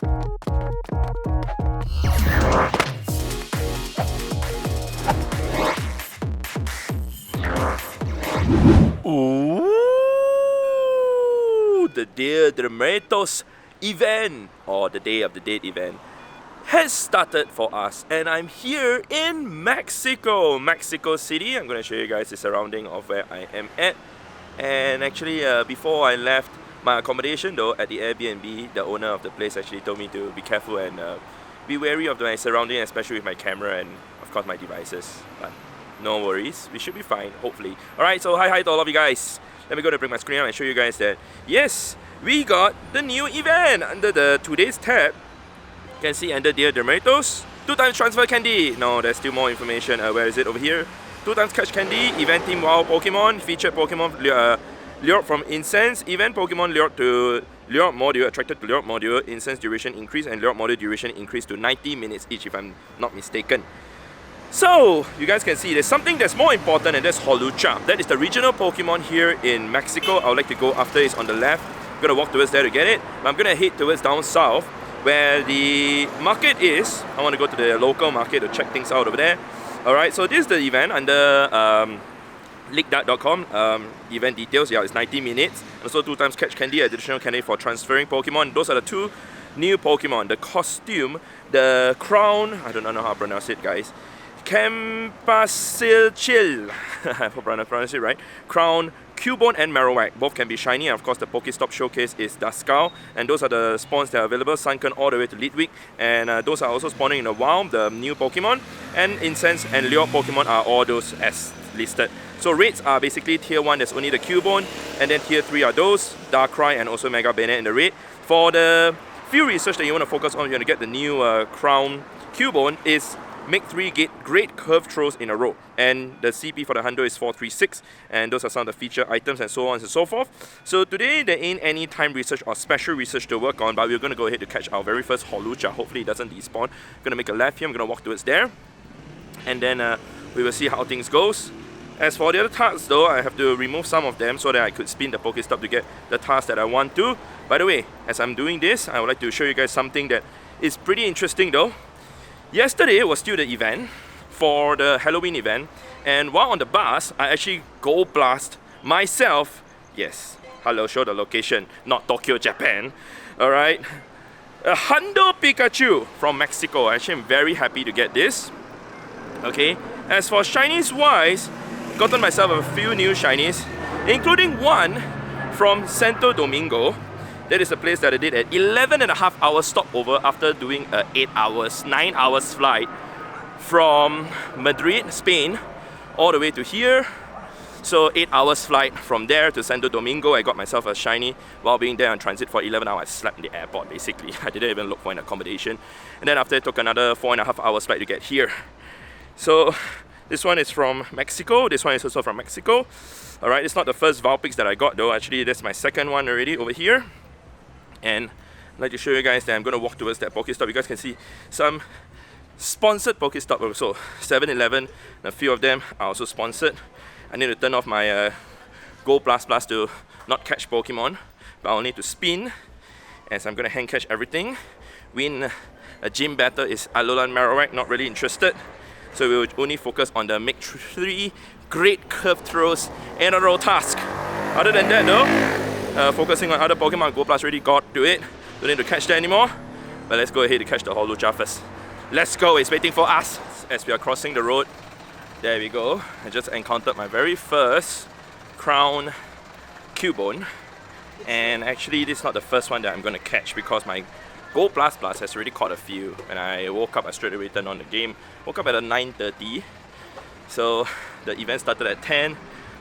Ooh, the Dia de Muertos event, or the Day of the Dead event, has started for us, and I'm here in Mexico City. I'm going to show you guys the surrounding of where I am at. And actually, before I left my accommodation though, at the Airbnb, the owner of the place actually told me to be careful and be wary of my surrounding, especially with my camera and of course my devices. But no worries, we should be fine, hopefully. Alright, so hi to all of you guys. Let me go to bring my screen up and show you guys that yes, we got the new event under the today's tab. You can see under Dia de Muertos, 2x transfer candy. No, there's still more information. Where is it? Over here. 2x catch candy. Event team WoW Pokemon. Featured Pokemon lured from Incense. Event Pokemon lured to lured module. Attracted to lured module. Incense duration increase and lured module duration increase to 90 minutes each, if I'm not mistaken. So, you guys can see there's something that's more important, and that's Hawlucha. That is the regional Pokemon here in Mexico. I would like to go after it's on the left. I'm going to walk towards there to get it. I'm going to head towards down south, where the market is. I want to go to the local market to check things out over there. Alright, so this is the event under leakdart.com. Event details, yeah, it's 90 minutes. And also 2x catch candy, additional candy for transferring Pokemon. Those are the two new Pokemon. The costume, the crown, I don't know how to pronounce it, guys. Campfire, I hope I pronounce it right. Crown, Cubone and Marowak. Both can be shiny, and of course the Pokestop showcase is Duskull. And those are the spawns that are available, sunken all the way to Lidwick. And those are also spawning in the wild, the new Pokemon. And Incense and Lure Pokemon are all those as listed. So rates are basically tier 1, there's only the Cubone. And then tier 3 are those, Darkrai and also Mega Bayonet in the raid. For the few research that you want to focus on, you're going to get the new Crown Cubone is make 3 great curve throws in a row, and the CP for the Hundo is 436, and those are some of the feature items and so on and so forth. So today there ain't any time research or special research to work on, but we're going to go ahead to catch our very first Hawlucha. Hopefully it doesn't despawn. I'm going to make a left here, I'm going to walk towards there, and then we will see how things goes. As for the other tasks though, I have to remove some of them so that I could spin the Pokestop to get the task that I want to. By the way, as I'm doing this, I would like to show you guys something that is pretty interesting though. Yesterday was still the event for the Halloween event, and while on the bus, I actually go blast myself. Yes, hello, show the location, not Tokyo, Japan. Alright, a Hundo Pikachu from Mexico. Actually, I'm very happy to get this. Okay, as for shinies wise, gotten myself a few new shinies, including one from Santo Domingo. That is a place that I did at 11.5 hours stopover after doing a 9 hours flight from Madrid, Spain, all the way to here. So 8 hours flight from there to Santo Domingo. I got myself a shiny while being there on transit for 11 hours. I slept in the airport basically. I didn't even look for an accommodation. And then after it took another 4.5 hours flight to get here. So this one is from Mexico. This one is also from Mexico. Alright, it's not the first Vulpix that I got though. Actually, that's my second one already over here. And I'd like to show you guys that I'm going to walk towards that Pokestop. You guys can see some sponsored Pokestop also. 7-Eleven, a few of them are also sponsored. I need to turn off my Go Plus Plus to not catch Pokemon, but I'll need to spin as I'm going to hand catch everything. Win a gym battle is Alolan Marowak, not really interested. So we will only focus on the make 3 great curve throws in a row task. Other than that though, focusing on other Pokemon, Go Plus already got to it. Don't need to catch that anymore. But let's go ahead to catch the Hawlucha first. Let's go, it's waiting for us as we are crossing the road. There we go. I just encountered my very first Crown Cubone. And actually this is not the first one that I'm going to catch because my Go Plus Plus has already caught a few. When I woke up, I straight away turned on the game. Woke up at 9:30. So the event started at 10.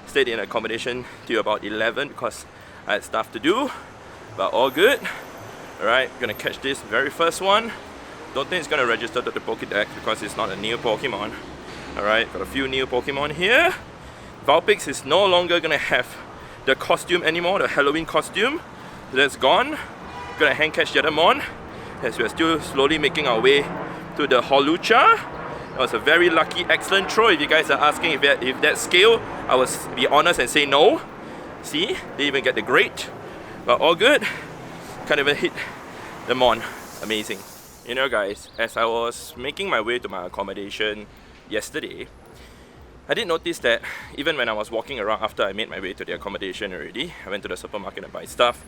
Stayed in accommodation till about 11 because I had stuff to do, but all good. Alright, gonna catch this very first one. Don't think it's gonna register to the Pokédex because it's not a new Pokemon. Alright, got a few new Pokemon here. Vulpix is no longer gonna have the costume anymore, the Halloween costume. That's gone. Gonna hand catch the other Mon as we're still slowly making our way to the Hawlucha. That was a very lucky, excellent throw. If you guys are asking if that scale, I will be honest and say no. See, they even get the great, but all good. Can't even hit the Mon. Amazing. You know guys, as I was making my way to my accommodation yesterday, I did notice that even when I was walking around after I made my way to the accommodation already, I went to the supermarket and buy stuff.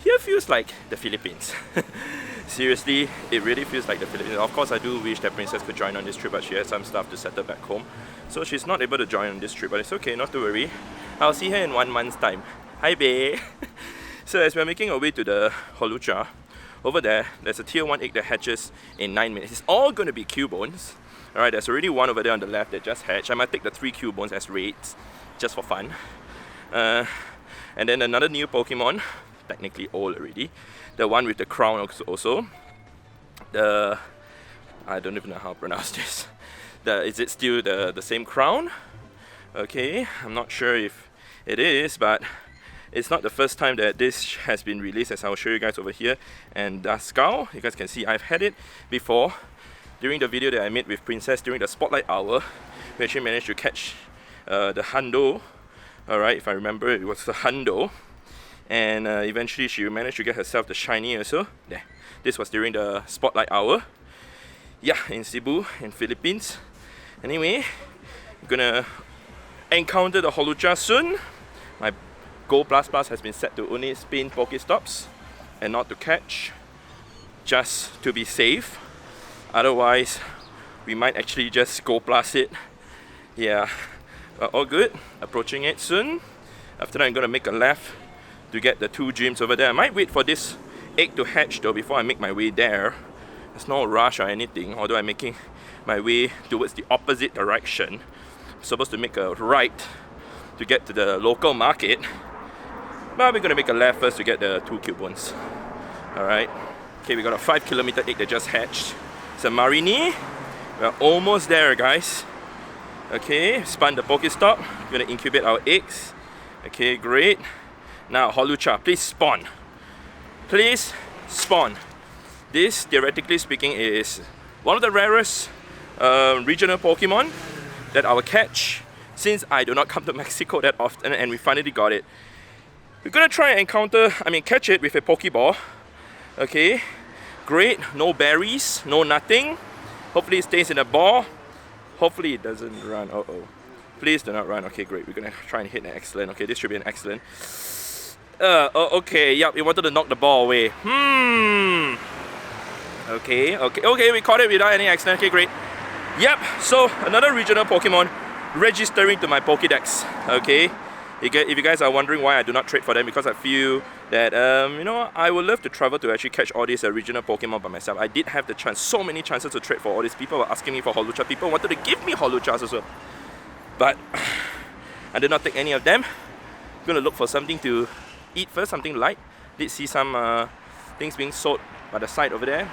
Here feels like the Philippines. Seriously, it really feels like the Philippines. Of course, I do wish that Princess could join on this trip, but she has some stuff to settle back home. So she's not able to join on this trip, but it's okay, not to worry. I'll see her in 1 month's time. Hi, bae! So as we're making our way to the Hawlucha, over there's a tier 1 egg that hatches in 9 minutes. It's all going to be Cubones. Alright, there's already one over there on the left that just hatched. I might take the 3 Cubones as raids, just for fun. And then another new Pokemon, technically old already. The one with the crown also. I don't even know how to pronounce this. Is it still the same crown? Okay, I'm not sure if it is, but it's not the first time that this has been released, as I'll show you guys over here. And Duskull, you guys can see I've had it before. During the video that I made with Princess during the Spotlight Hour, we actually managed to catch the Hundo. Alright, if I remember, it was the Hundo. And eventually she managed to get herself the shiny also. There. This was during the Spotlight Hour. Yeah, in Cebu, in Philippines. Anyway, I'm gonna encounter the Hawlucha soon. My Go Plus Plus has been set to only spin Pokestops and not to catch, just to be safe. Otherwise, we might actually just Go Plus it. Yeah, all good. Approaching it soon. After that, I'm gonna make a left to get the 2 gyms over there. I might wait for this egg to hatch though before I make my way there. There's no rush or anything, although I'm making my way towards the opposite direction. I'm supposed to make a right to get to the local market, but we're gonna make a left first to get the 2 Cubones. Alright. Okay, we got a 5-kilometer egg that just hatched. It's a Marini. We're almost there, guys. Okay, spun the Pokestop. We're gonna incubate our eggs. Okay, great. Now, Hawlucha, please spawn. Please spawn. This, theoretically speaking, is one of the rarest regional Pokemon that I will catch since I do not come to Mexico that often, and we finally got it. We're gonna try and catch it with a Pokeball. Okay, great. No berries, no nothing. Hopefully it stays in the ball. Hopefully it doesn't run. Uh-oh. Please do not run. Okay, great. We're gonna try and hit an excellent. Okay, this should be an excellent. Okay, yep, it wanted to knock the ball away. Okay, we caught it without any accident. Okay, great. Yep, so another regional Pokemon registering to my Pokédex. Okay, if you guys are wondering why I do not trade for them, because I feel that, you know, I would love to travel to actually catch all these regional Pokemon by myself. I did have the chance, so many chances to trade for all these. People were asking me for Hawlucha. People wanted to give me Hawluchas also. But I did not take any of them. I'm gonna look for something to eat first, something light. Did see some things being sold by the side over there.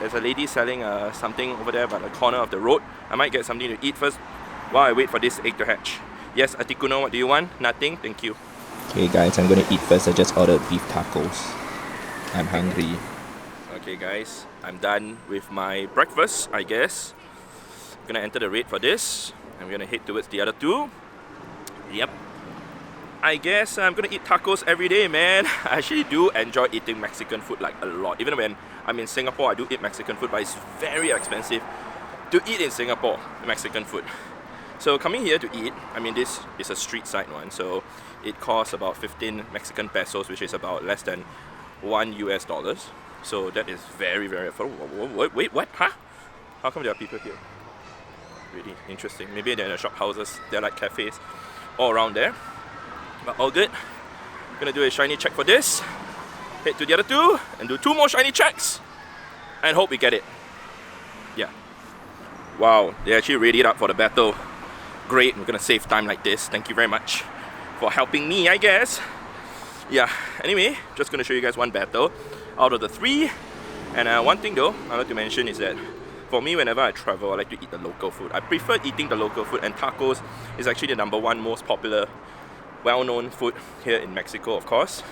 There's a lady selling something over there by the corner of the road. I might get something to eat first while I wait for this egg to hatch. Yes, Atikuno, what do you want? Nothing? Thank you. Okay guys, I'm gonna eat first. I just ordered beef tacos. I'm hungry. Okay guys, I'm done with my breakfast, I guess. I'm gonna enter the raid for this. I'm gonna head towards the other 2. Yep. I guess I'm gonna eat tacos every day, man. I actually do enjoy eating Mexican food like a lot. Even when I'm in Singapore, I do eat Mexican food, but it's very expensive to eat in Singapore, Mexican food. So coming here to eat, I mean, this is a street side one, so it costs about 15 Mexican pesos, which is about less than $1 US. So that is very, very affordable. Wait, what? Huh? How come there are people here? Really interesting. Maybe they're in the shop houses, they're like cafes all around there. But all good. I'm gonna do a shiny check for this. Head to the other 2 and do 2 more shiny checks. And hope we get it. Yeah. Wow, they actually readied up for the battle. Great, we're gonna save time like this. Thank you very much for helping me, I guess. Yeah, anyway, just gonna show you guys one battle out of the 3. And one thing though, I'd like to mention is that for me, whenever I travel, I like to eat the local food. I prefer eating the local food, and tacos is actually the #1 most popular, well-known food here in Mexico, of course.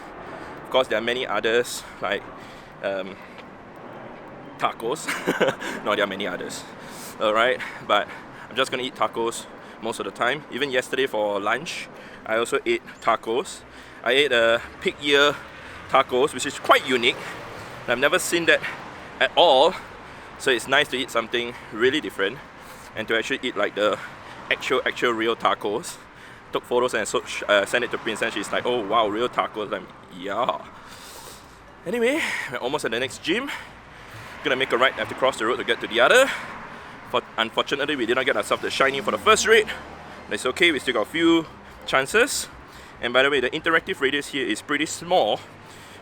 Of course, there are many others, like tacos. No, there are many others. Alright, but I'm just gonna eat tacos most of the time. Even yesterday for lunch, I also ate tacos. I ate pig ear tacos, which is quite unique. I've never seen that at all. So it's nice to eat something really different and to actually eat like the actual real tacos. Took photos and sent it to Prince and she's like, oh wow, real tacos. I'm yeah. Anyway, we're almost at the next gym. Gonna make a right, have to cross the road to get to the other. Unfortunately, we did not get ourselves the shiny for the first raid. But it's okay, we still got a few chances. And by the way, the interactive radius here is pretty small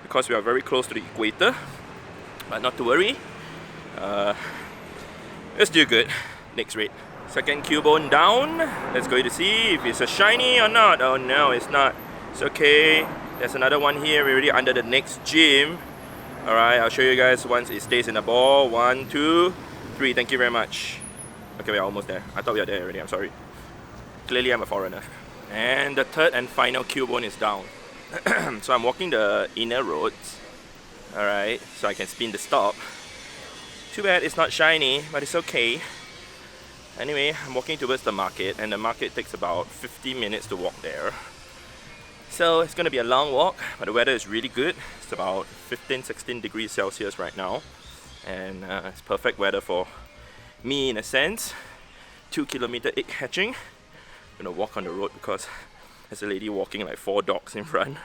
because we are very close to the equator. But not to worry. It's still good. Next raid. Second Cubone down. Let's go to see if it's a shiny or not. Oh no, it's not. It's okay. There's another one here. We're already under the next gym. Alright, I'll show you guys once it stays in the ball. 1, 2, 3. Thank you very much. Okay, we're almost there. I thought we were there already. I'm sorry. Clearly, I'm a foreigner. And the third and final Cubone is down. So I'm walking the inner roads. Alright, so I can spin the stop. Too bad it's not shiny, but it's okay. Anyway, I'm walking towards the market, and the market takes about 50 minutes to walk there. So it's gonna be a long walk, but the weather is really good. It's about 15-16 degrees Celsius right now, and it's perfect weather for me in a sense. 2-kilometer egg hatching. I'm gonna walk on the road because there's a lady walking like 4 dogs in front.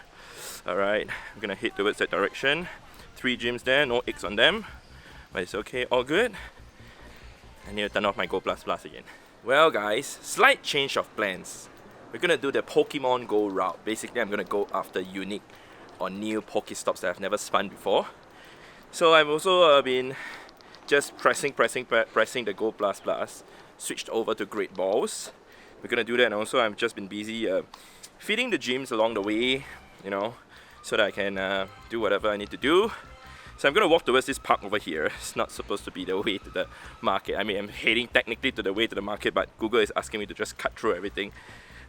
Alright, I'm gonna head towards that direction. 3 gyms there, no eggs on them, but it's okay, all good. I need to turn off my Go++ again. Well guys, slight change of plans. We're gonna do the Pokemon GO route. Basically, I'm gonna go after unique or new Pokestops that I've never spun before. So I've also been just pressing the Go++, switched over to Great Balls. We're gonna do that, and also I've just been busy feeding the gyms along the way, you know, so that I can do whatever I need to do. So I'm gonna walk towards this park over here. It's not supposed to be the way to the market. I mean, I'm heading technically to the way to the market, but Google is asking me to just cut through everything.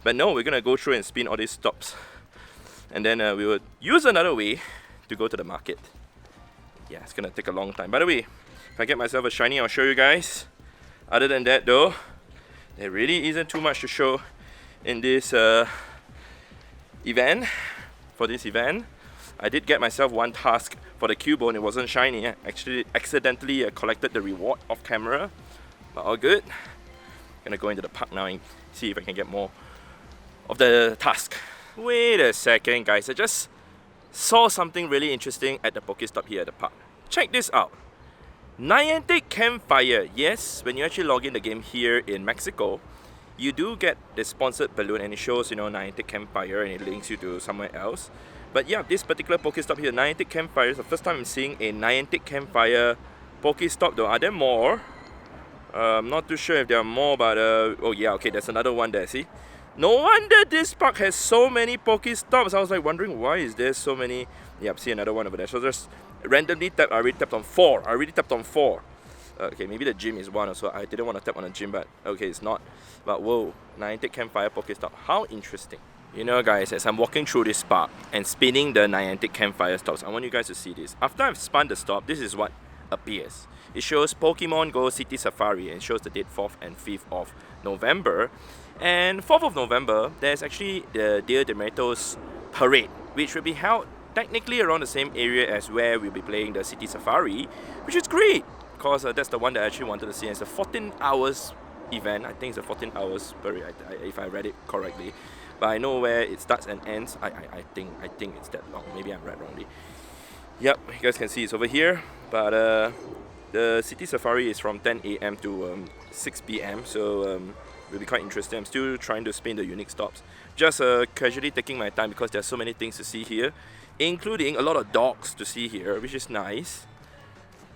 But no, we're gonna go through and spin all these stops. And then we will use another way to go to the market. Yeah, it's gonna take a long time. By the way, if I get myself a shiny, I'll show you guys. Other than that though, there really isn't too much to show in this event. For this event, I did get myself one task for the Cubone. It wasn't shiny. I actually accidentally collected the reward off camera, but all good. Gonna go into the park now and see if I can get more of the task. Wait a second guys, I just saw something really interesting at the Pokestop here at the park. Check this out. Niantic Campfire. Yes, when you actually log in the game here in Mexico, you do get the sponsored balloon and it shows, you know, Niantic Campfire, and it links you to somewhere else. But yeah, this particular Pokestop here, Niantic Campfire, is the first time I'm seeing a Niantic Campfire Pokestop though. Are there more? I'm not too sure if there are more, but oh yeah, okay, there's another one there, see? No wonder this park has so many Pokestops. I was like wondering why is there so many. Yep, see another one over there. So just randomly tap. I already tapped on 4. Okay, maybe the gym is one also. I didn't want to tap on the gym, but okay, it's not. But whoa, Niantic Campfire Pokestop. How interesting. You know guys, as I'm walking through this park and spinning the Niantic Campfire stops, I want you guys to see this. After I've spun the stop, this is what appears. It shows Pokemon GO City Safari and shows the date 4th and 5th of November. And 4th of November, there's actually the Dia de Muertos parade, which will be held technically around the same area as where we'll be playing the City Safari, which is great because that's the one that I actually wanted to see. It's a 14 hours event. I think it's a 14 hours parade, if I read it correctly. But I know where it starts and ends. I think it's that long. Maybe I'm read wrongly. Yep, you guys can see it's over here. But the City Safari is from 10 AM to 6 PM. So will be quite interesting. I'm still trying to spin the unique stops. Just casually taking my time because there's so many things to see here, including a lot of dogs to see here, which is nice.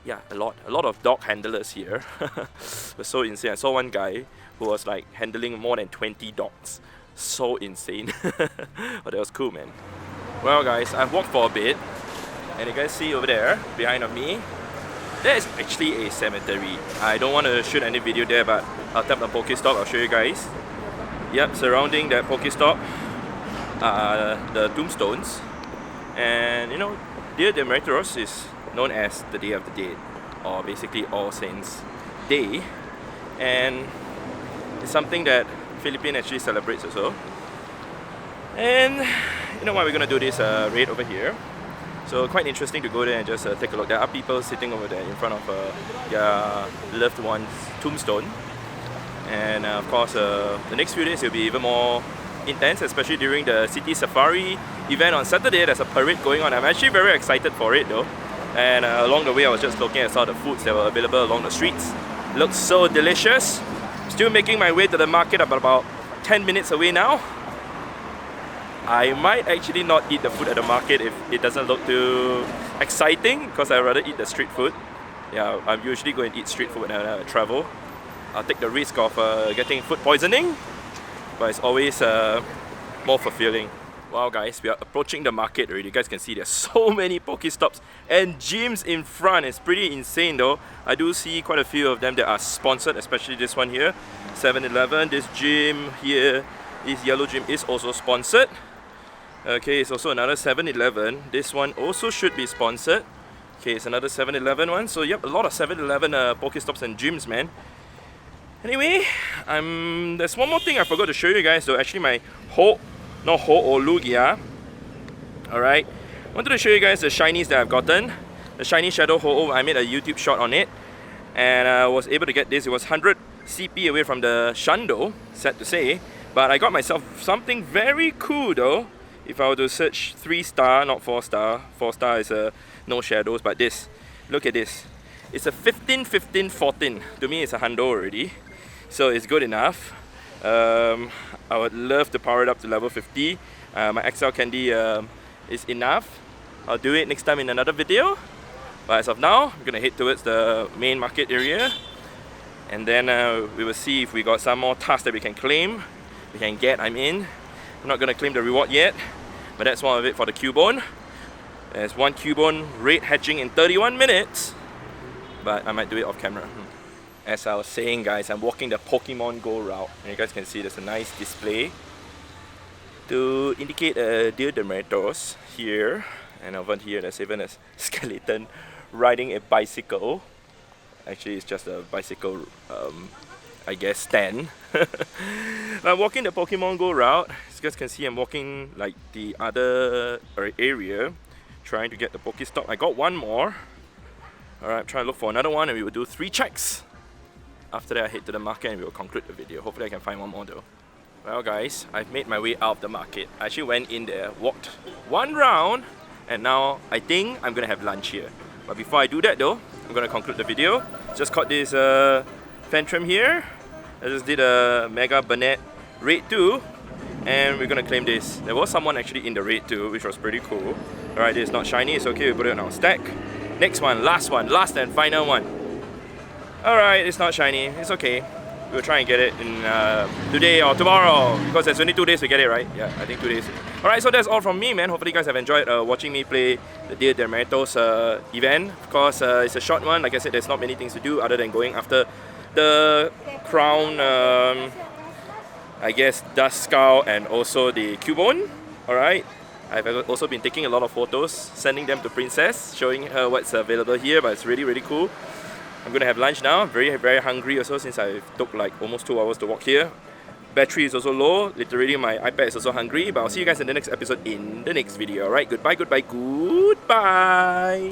Yeah, a lot of dog handlers here. It was so insane. I saw one guy who was like handling more than 20 dogs. So insane. But that was cool, man. Well guys, I've walked for a bit, and you guys see over there behind of me, there is actually a cemetery. I don't want to shoot any video there, but I'll tap the Pokestop, I'll show you guys. Yep, surrounding that Pokestop are the tombstones. And you know, Dia de Muertos is known as the Day of the Dead, or basically All Saints Day. And it's something that Philippines actually celebrates also. And you know what, we're gonna do this raid over here. So quite interesting to go there and just take a look. There are people sitting over there in front of their loved one's tombstone. And of course, the next few days will be even more intense, especially during the City Safari event on Saturday. There's a parade going on. I'm actually very excited for it though. And along the way, I was just looking at some of the foods that were available along the streets. Looks so delicious. Still making my way to the market, about 10 minutes away now. I might actually not eat the food at the market if it doesn't look too exciting, because I'd rather eat the street food. Yeah, I'm usually going to eat street food when I travel. I'll take the risk of getting food poisoning, but it's always more fulfilling. Wow guys, we are approaching the market already. You guys can see there's so many Pokestops and gyms in front. It's pretty insane though. I do see quite a few of them that are sponsored, especially this one here, 7-Eleven. This gym here, this yellow gym is also sponsored. Okay, it's also another 7-Eleven. This one also should be sponsored. Okay, it's another 7-Eleven one. So yep, a lot of 7-Eleven Pokestops and gyms, man. Anyway, there's one more thing I forgot to show you guys though. Actually, my Hawlucha. Alright, wanted to show you guys the shinies that I've gotten. The shiny Shadow Ho-Oh, I made a YouTube shot on it, and I was able to get this. It was 100 CP away from the Shundo, sad to say, but I got myself something very cool though. If I were to search 3-star, not 4-star, 4-star is no shadows, but this, look at this. It's a 15, 15, 14. To me, it's a hundo already, so it's good enough. I would love to power it up to level 50. My XL candy is enough. I'll do it next time in another video. But as of now, I'm gonna head towards the main market area, and then we will see if we got some more tasks that we can claim. We can get, I'm not gonna claim the reward yet, but that's one of it for the Cubone. There's one Cubone raid hatching in 31 minutes, but I might do it off camera. As I was saying guys, I'm walking the Pokemon GO route, and you guys can see there's a nice display to indicate Dia de Muertos here, and over here there's even a skeleton riding a bicycle. Actually it's just a bicycle, I guess, stand. I'm walking the Pokemon GO route. As you guys can see, I'm walking like the other area, trying to get the Pokestop. I got one more. Alright, I'm trying to look for another one, and we will do 3 checks. After that, I head to the market and we will conclude the video. Hopefully I can find one more though. Well guys, I've made my way out of the market. I actually went in there, walked one round, and now I think I'm gonna have lunch here. But before I do that though, I'm gonna conclude the video. Just caught this Phantom here. I just did a Mega Burnett raid 2, and we're gonna claim this. There was someone actually in the raid 2, which was pretty cool. Alright, this is not shiny, it's okay, we put it on our stack. Next one, last and final one. Alright, it's not shiny, it's okay. We'll try and get it in today or tomorrow, because there's only 2 days to get it, right? Yeah, I think 2 days. Alright, so that's all from me, man. Hopefully you guys have enjoyed watching me play the Dia de Muertos event. Of course, it's a short one. Like I said, there's not many things to do other than going after the crown, I guess, Dust Skull, and also the Cubone. Alright, I've also been taking a lot of photos, sending them to Princess, showing her what's available here, but it's really, really cool. I'm gonna have lunch now. Very, very hungry also, since I took like almost 2 hours to walk here. Battery is also low. Literally, my iPad is also hungry. But I'll see you guys in the next episode in the next video. Alright, goodbye, goodbye, goodbye.